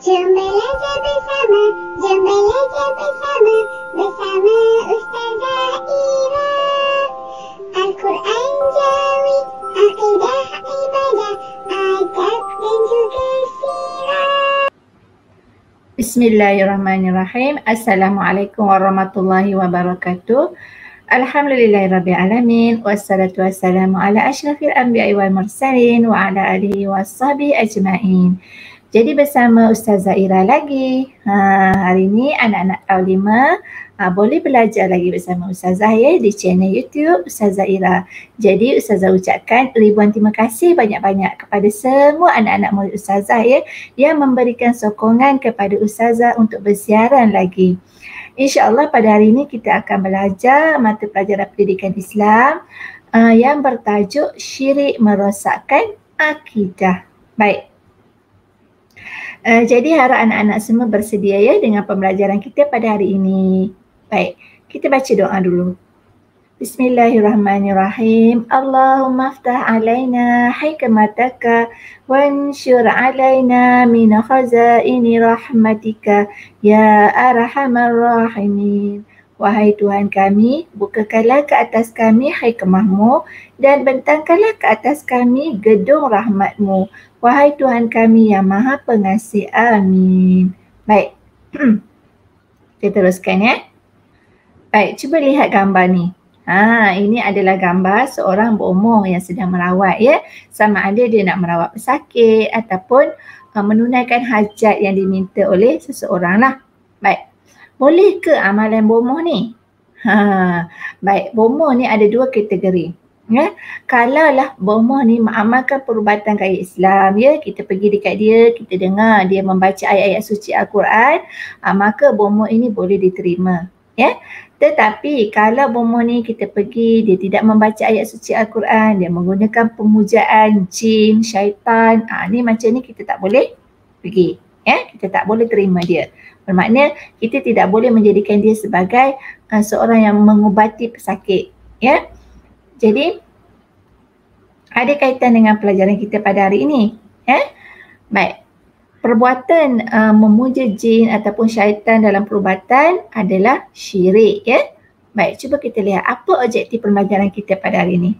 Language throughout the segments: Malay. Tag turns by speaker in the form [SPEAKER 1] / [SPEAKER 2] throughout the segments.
[SPEAKER 1] Jom belajar bersama, jom belajar bersama, bersama Ustazah Ira. Al-Quran Jawi, Aqidah Ibadah, Adab dan juga Sirah.
[SPEAKER 2] Bismillahirrahmanirrahim. Assalamualaikum warahmatullahi wabarakatuh. Alhamdulillahirrabbilalamin. Wassalatu wassalamu ala asyrafil anbiya'i wal mursalin wa ala alihi washabihi ajma'in. Jadi bersama Ustazah Ira lagi. Hari ni anak-anak Taulima boleh belajar lagi bersama Ustazah ya di channel YouTube Ustazah Ira. Jadi Ustazah ucapkan ribuan terima kasih banyak-banyak kepada semua anak-anak murid Ustazah ya yang memberikan sokongan kepada Ustazah untuk bersiaran lagi. InsyaAllah pada hari ini kita akan belajar mata pelajaran pendidikan Islam yang bertajuk Syirik Merosakkan Akidah. Baik. Jadi harap anak-anak semua bersedia ya dengan pembelajaran kita pada hari ini. Baik, kita baca doa dulu. Bismillahirrahmanirrahim. Allahumma aftah alaina hikmataka wansyur alaina min khazaini rahmatika ya arhamar rahimin. Wahai Tuhan kami, bukakanlah ke atas kami hikmahmu dan bentangkanlah ke atas kami gedung rahmatmu. Wahai Tuhan kami yang maha pengasih. Amin. Baik. Kita teruskan ya. Baik, cuba lihat gambar ni. Ini adalah gambar seorang berumur yang sedang merawat ya. Sama ada dia nak merawat pesakit ataupun menunaikan hajat yang diminta oleh seseorang lah. Baik. Boleh ke amalan bomoh ni? Baik, bomoh ni ada dua kategori. Ya, kalaulah bomoh ni mengamalkan perubatan gaya Islam ya, kita pergi dekat dia, kita dengar dia membaca ayat-ayat suci Al-Quran, maka bomoh ini boleh diterima ya. Tetapi kalau bomoh ni kita pergi, dia tidak membaca ayat suci Al-Quran, dia menggunakan pemujaan jin, syaitan, ni macam ni kita tak boleh pergi ya, kita tak boleh terima dia. Bermakna kita tidak boleh menjadikan dia sebagai seorang yang mengubati pesakit ya. Jadi ada kaitan dengan pelajaran kita pada hari ini ya. Baik. Perbuatan memuja jin ataupun syaitan dalam perubatan adalah syirik ya. Baik, cuba kita lihat apa objektif pembelajaran kita pada hari ini.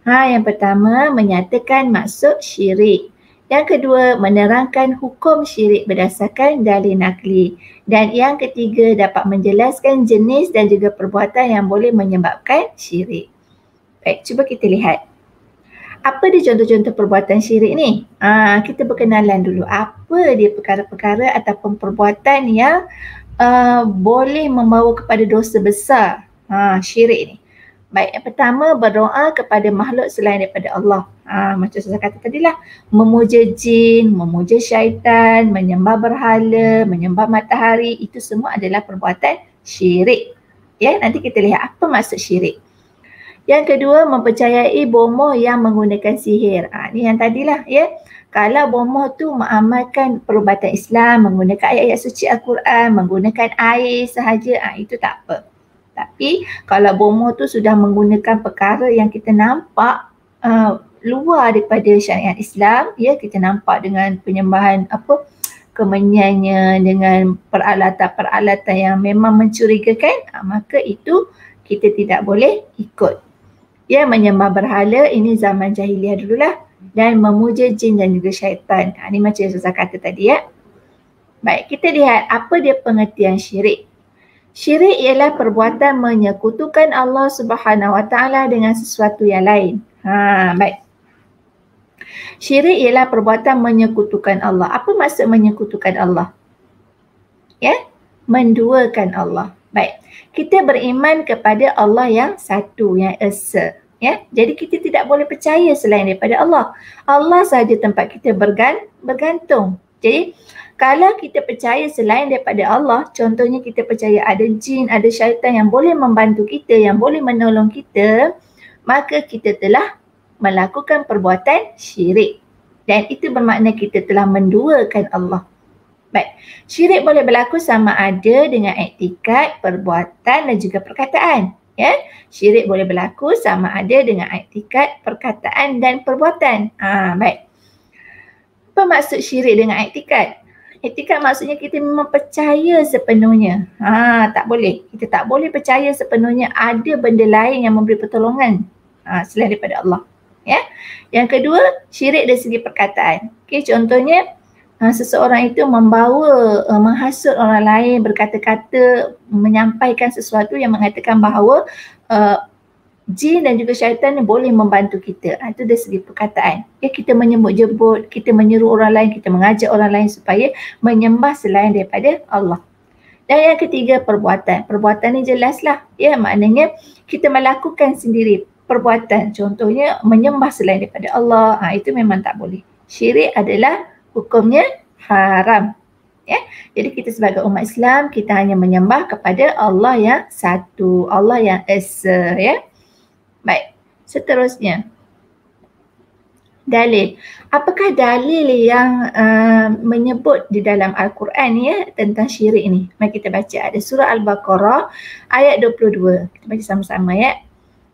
[SPEAKER 2] Yang pertama, menyatakan maksud syirik. Yang kedua, menerangkan hukum syirik berdasarkan dalil nakli. Dan yang ketiga, dapat menjelaskan jenis dan juga perbuatan yang boleh menyebabkan syirik. Baik, cuba kita lihat. Apa dia contoh-contoh perbuatan syirik ni? Kita berkenalan dulu. Apa dia perkara-perkara ataupun perbuatan yang boleh membawa kepada dosa besar syirik ni? Baik, yang pertama berdoa kepada makhluk selain daripada Allah. Macam saya kata tadi lah, memuja jin, memuja syaitan, menyembah berhala, menyembah matahari, itu semua adalah perbuatan syirik. Ya, nanti kita lihat apa maksud syirik. Yang kedua, mempercayai bomoh yang menggunakan sihir. Ni yang tadilah ya. Kalau bomoh tu mengamalkan perubatan Islam, menggunakan ayat-ayat suci Al-Quran, menggunakan air sahaja, itu tak apa. Tapi kalau bomoh tu sudah menggunakan perkara yang kita nampak luar daripada syariat Islam, ya, kita nampak dengan penyembahan kemenyannya, dengan peralatan-peralatan yang memang mencurigakan, maka itu kita tidak boleh ikut. Ya, menyembah berhala ini zaman jahiliah dululah, dan memuja jin dan juga syaitan. Ini macam yang saya kata tadi ya. Baik, kita lihat apa dia pengertian syirik. Syirik ialah perbuatan menyekutukan Allah Subhanahu Wa Taala dengan sesuatu yang lain. Baik. Syirik ialah perbuatan menyekutukan Allah. Apa maksud menyekutukan Allah? Ya, menduakan Allah. Baik. Kita beriman kepada Allah yang satu, yang esa. Ya, jadi kita tidak boleh percaya selain daripada Allah. Allah sahaja tempat kita bergantung. Jadi kalau kita percaya selain daripada Allah, contohnya kita percaya ada jin, ada syaitan yang boleh membantu kita, yang boleh menolong kita, maka kita telah melakukan perbuatan syirik. Dan itu bermakna kita telah menduakan Allah. Baik, syirik boleh berlaku sama ada dengan iktikad, perbuatan dan juga perkataan. Ya, syirik boleh berlaku sama ada dengan iktikad, perkataan dan perbuatan. Baik. Apa maksud syirik dengan iktikad? Iktikad maksudnya kita memang percaya sepenuhnya. Tak boleh. Kita tak boleh percaya sepenuhnya ada benda lain yang memberi pertolongan selain daripada Allah. Ya. Yang kedua, syirik dari segi perkataan. Okey, contohnya seseorang itu menghasut orang lain, berkata-kata, menyampaikan sesuatu yang mengatakan bahawa jin dan juga syaitan boleh membantu kita. Itu dari segi perkataan. Ya, kita menyebut-jebut, kita menyeru orang lain, kita mengajak orang lain supaya menyembah selain daripada Allah. Dan yang ketiga, perbuatan. Perbuatan ni jelaslah. Ya, maknanya kita melakukan sendiri perbuatan. Contohnya menyembah selain daripada Allah. Itu memang tak boleh. Syirik adalah hukumnya haram. Ya, jadi kita sebagai umat Islam, kita hanya menyembah kepada Allah yang satu, Allah yang esa, ya. Baik, seterusnya. Dalil. Apakah dalil yang menyebut di dalam Al-Quran ya tentang syirik ni? Mari kita baca. Ada surah Al-Baqarah ayat 22. Kita baca sama-sama ya.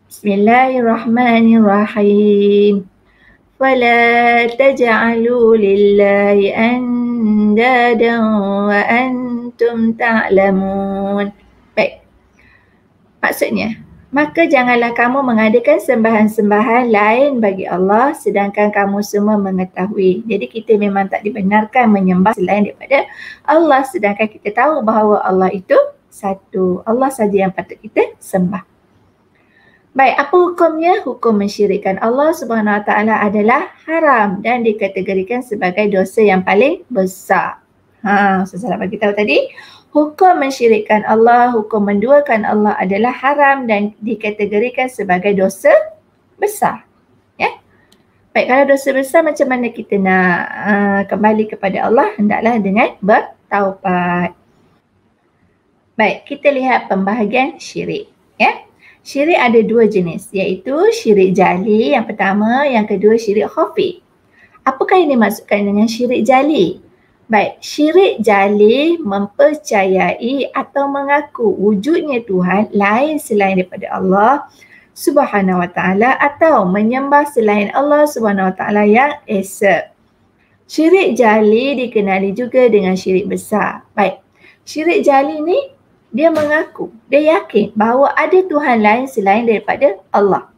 [SPEAKER 2] Bismillahirrahmanirrahim. Fala taj'alu lillahi andadan wa antum ta'lamun. Baik. Maksudnya, maka janganlah kamu mengadakan sembahan-sembahan lain bagi Allah sedangkan kamu semua mengetahui. Jadi kita memang tak dibenarkan menyembah selain daripada Allah sedangkan kita tahu bahawa Allah itu satu. Allah saja yang patut kita sembah. Baik, apa hukumnya? Hukum mensyirikkan Allah Subhanahu Wa Taala adalah haram dan dikategorikan sebagai dosa yang paling besar. Ustaz Salah bagi tahu tadi. Hukum mensyirikkan Allah, hukum menduakan Allah adalah haram dan dikategorikan sebagai dosa besar. Ya? Baik, kalau dosa besar macam mana kita nak kembali kepada Allah? Hendaklah dengan bertaubat. Baik, kita lihat pembahagian syirik. Ya? Syirik ada dua jenis, iaitu syirik jali yang pertama, yang kedua syirik khafi. Apakah yang dimaksudkan dengan syirik jali? Baik, syirik jali mempercayai atau mengaku wujudnya Tuhan lain selain daripada Allah Subhanahu Wa Taala atau menyembah selain Allah Subhanahu Wa Taala yang esa. Syirik jali dikenali juga dengan syirik besar. Baik, syirik jali ni dia mengaku, dia yakin bahawa ada Tuhan lain selain daripada Allah.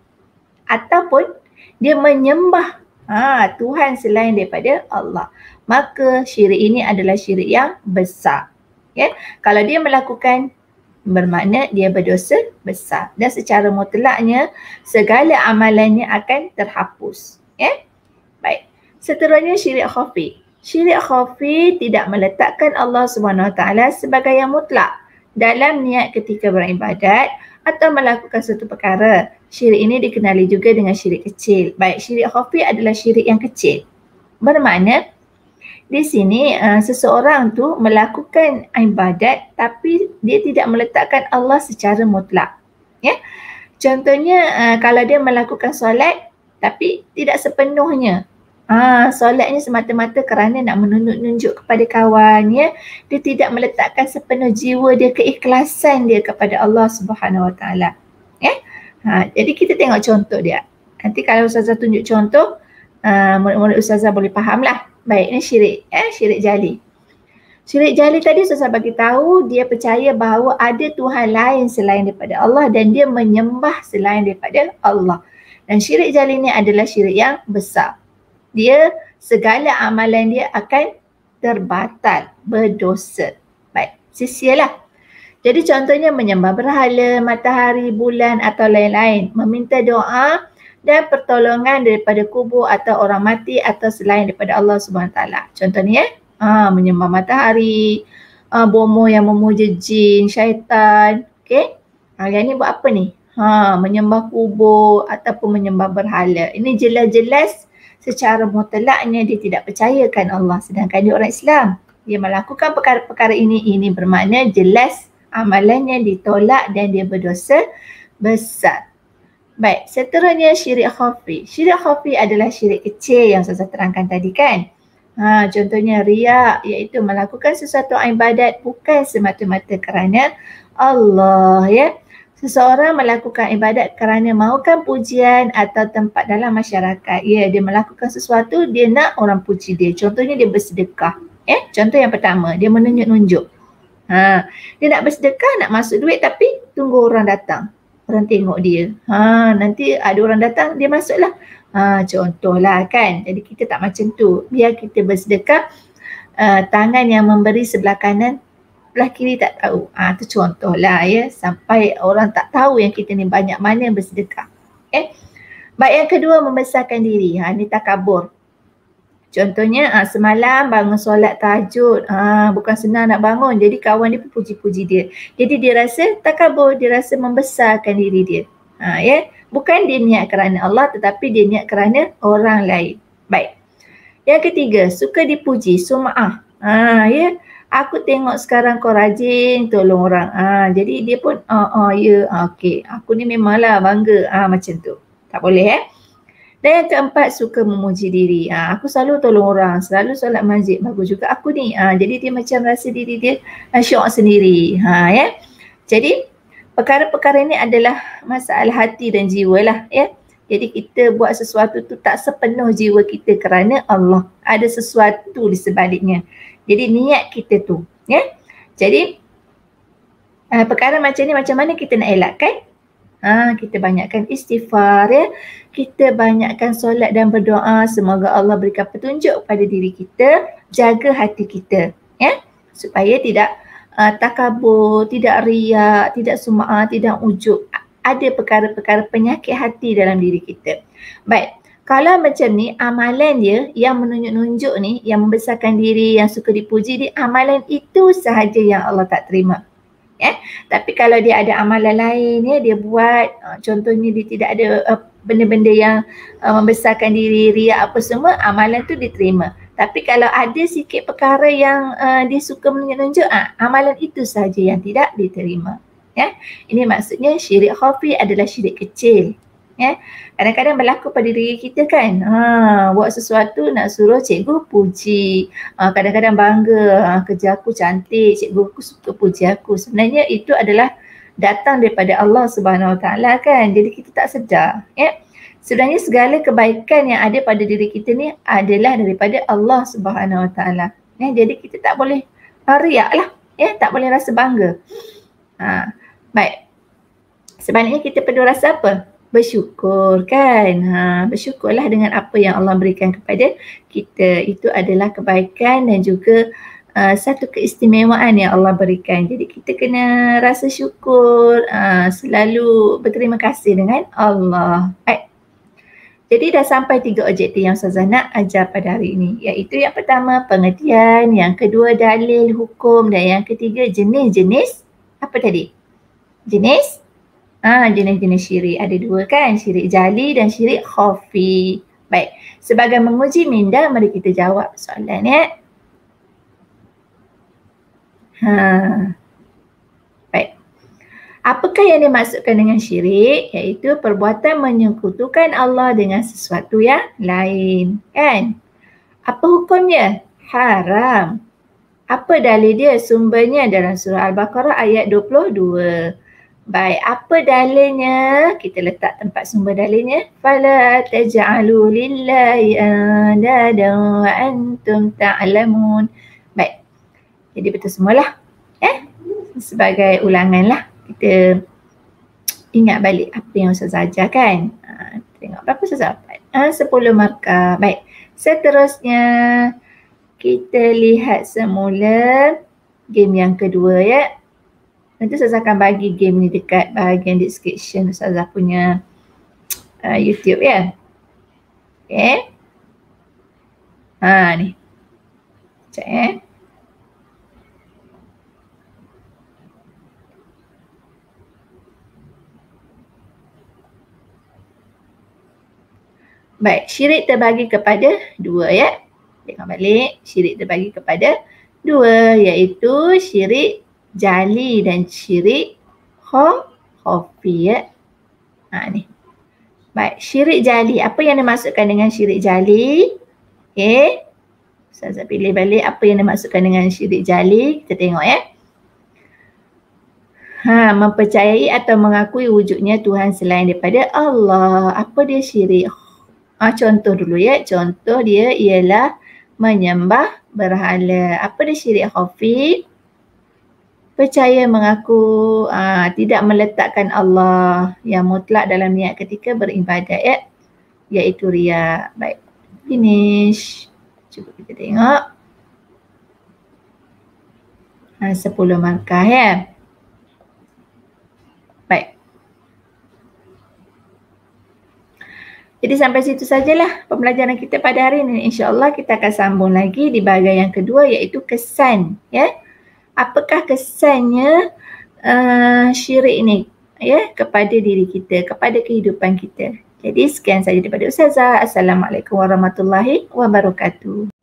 [SPEAKER 2] Ataupun dia menyembah Tuhan selain daripada Allah. Maka syirik ini adalah syirik yang besar. Ya? Kalau dia melakukan, bermakna dia berdosa besar. Dan secara mutlaknya segala amalannya akan terhapus. Ya? Baik. Seterusnya syirik khafi. Syirik khafi tidak meletakkan Allah SWT sebagai yang mutlak dalam niat ketika beribadat atau melakukan suatu perkara. Syirik ini dikenali juga dengan syirik kecil. Baik, syirik khafi adalah syirik yang kecil. Bermakna di sini seseorang tu melakukan ibadat tapi dia tidak meletakkan Allah secara mutlak. Ya. Contohnya kalau dia melakukan solat tapi tidak sepenuhnya. Solatnya semata-mata kerana nak menunjuk kepada kawan, ya. Dia tidak meletakkan sepenuh jiwa dia, keikhlasan dia kepada Allah Subhanahu Wa Taala. Ya. Jadi kita tengok contoh dia. Nanti kalau Ustazah tunjuk contoh, murid-murid Ustazah boleh faham lah. Baik, ini syirik, syirik jali. Syirik jali tadi Ustazah bagi tahu dia percaya bahawa ada Tuhan lain selain daripada Allah dan dia menyembah selain daripada Allah. Dan syirik jali ini adalah syirik yang besar. Dia segala amalan dia akan terbatal, berdosa. Baik, sia-sialah. Jadi contohnya menyembah berhala, matahari, bulan atau lain-lain, meminta doa dan pertolongan daripada kubur atau orang mati atau selain daripada Allah SWT. Contohnya menyembah matahari, bomoh yang memuja jin, syaitan. Okay? Yang ni buat apa ni? Menyembah kubur ataupun menyembah berhala. Ini jelas-jelas secara mutlaknya dia tidak percayakan Allah. Sedangkan dia orang Islam. Dia melakukan perkara-perkara ini bermakna jelas amalannya ditolak dan dia berdosa besar. Baik, seterusnya syirik khafi. Syirik khafi adalah syirik kecil yang saya terangkan tadi kan. Contohnya riak, iaitu melakukan sesuatu ibadat bukan semata-mata kerana Allah, ya. Seseorang melakukan ibadat kerana mahukan pujian atau tempat dalam masyarakat. Ya, dia melakukan sesuatu, dia nak orang puji dia. Contohnya dia bersedekah. Contoh yang pertama, dia menunjuk-nunjuk. Dia nak bersedekah, nak masuk duit tapi tunggu orang datang. Orang tengok dia. Nanti ada orang datang, dia masuklah. Contohlah kan. Jadi kita tak macam tu. Biar kita bersedekah, tangan yang memberi sebelah kanan, sebelah kiri tak tahu. Tu contohlah ya. Sampai orang tak tahu yang kita ni banyak mana yang bersedekah. Baik, yang kedua, membesarkan diri. Ni takabur. Contohnya semalam bangun solat tahajud, bukan senang nak bangun, jadi kawan dia pun puji-puji dia. Jadi dia rasa takabur, dia rasa membesarkan diri dia. Bukan dia niat kerana Allah tetapi dia niat kerana orang lain. Baik. Yang ketiga, suka dipuji, sum'ah. Aku tengok sekarang kau rajin tolong orang. Jadi dia pun okey, aku ni memanglah bangga. Macam tu. Tak boleh Dan yang keempat, suka memuji diri. Aku selalu tolong orang, selalu solat masjid, bagus juga aku ni. Jadi dia macam rasa diri dia syok sendiri. Jadi perkara-perkara ini adalah masalah hati dan jiwa lah. Jadi kita buat sesuatu tu tak sepenuh jiwa kita kerana Allah. Ada sesuatu di sebaliknya. Jadi niat kita tu. Jadi perkara macam ni macam mana kita nak elakkan? Kita banyakkan istighfar kita banyakkan solat dan berdoa, semoga Allah berikan petunjuk pada diri kita, jaga hati kita supaya tidak takabur, tidak riak, tidak sum'ah, tidak ujub. Ada perkara-perkara penyakit hati dalam diri kita. Baik, kalau macam ni amalan dia yang menunjuk-nunjuk ni, yang membesarkan diri, yang suka dipuji, amalan itu sahaja yang Allah tak terima. Tapi kalau dia ada amalan lain dia buat, contohnya dia tidak ada benda-benda yang membesarkan diri, riak apa semua, amalan tu diterima. Tapi kalau ada sikit perkara yang dia suka menunjuk-nunjuk, amalan itu sahaja yang tidak diterima. Ini maksudnya syirik khafi adalah syirik kecil. Kadang-kadang berlaku pada diri kita kan, buat sesuatu nak suruh cikgu puji, kadang-kadang bangga, kerja aku cantik, cikgu aku suka puji aku. Sebenarnya itu adalah datang daripada Allah Subhanahu Wa Taala kan, jadi kita tak sedar. Sebenarnya segala kebaikan yang ada pada diri kita ni adalah daripada Allah Subhanahu Wa Taala. Jadi kita tak boleh riak lah, tak boleh rasa bangga. Baik, sebaliknya kita perlu rasa apa? Bersyukur kan. Bersyukurlah dengan apa yang Allah berikan kepada kita. Itu adalah kebaikan dan juga satu keistimewaan yang Allah berikan. Jadi kita kena rasa syukur, selalu berterima kasih dengan Allah. Baik. Jadi dah sampai 3 objektif yang Ustazah nak ajar pada hari ini. Iaitu yang pertama pengertian, yang kedua dalil hukum dan yang ketiga jenis-jenis apa tadi? Jenis-jenis syirik. Ada 2 kan, syirik jali dan syirik khafi. Baik, sebagai menguji minda, mari kita jawab soalan Baik. Apakah yang dimaksudkan dengan syirik? Iaitu perbuatan menyekutukan Allah dengan sesuatu yang lain. Kan? Apa hukumnya? Haram. Apa dalil dia? Sumbernya dalam surah Al-Baqarah ayat 22. Baik, apa dalilnya? Kita letak tempat sumber dalilnya. Fala taj'alu lillahi andadan wa antum ta'lamun. Baik. Jadi betul semualah. Sebagai ulangan lah. Kita ingat balik apa yang Ustazah ajar kan. Tengok berapa Ustazah dapat. 10 markah. Baik. Seterusnya kita lihat semula game yang kedua Nanti Ustazah akan bagi game ni dekat bahagian description Ustazah punya YouTube Okay. Ni. Cek Baik, syirik terbagi kepada 2 Tengok balik, syirik terbagi kepada 2 iaitu syirik jali dan syirik khafi ni. Baik, syirik jali. Apa yang dimaksudkan dengan syirik jali? Ustazah pilih balik apa yang dimaksudkan dengan syirik jali. Kita tengok mempercayai atau mengakui wujudnya Tuhan selain daripada Allah. Apa dia syirik? Contoh dulu Contoh dia ialah menyembah berhala. Apa dia syirik khafi? Percaya mengaku tidak meletakkan Allah yang mutlak dalam niat ketika beribadat, iaitu riya. Baik, finish. Cuba kita tengok. 10 markah ya. Baik. Jadi sampai situ sajalah pembelajaran kita pada hari ini. InsyaAllah kita akan sambung lagi di bahagian yang kedua, iaitu kesan. Ya. Apakah kesannya syirik ni ya kepada diri kita, kepada kehidupan kita. Jadi sekian saja daripada Ustazah. Assalamualaikum warahmatullahi wabarakatuh.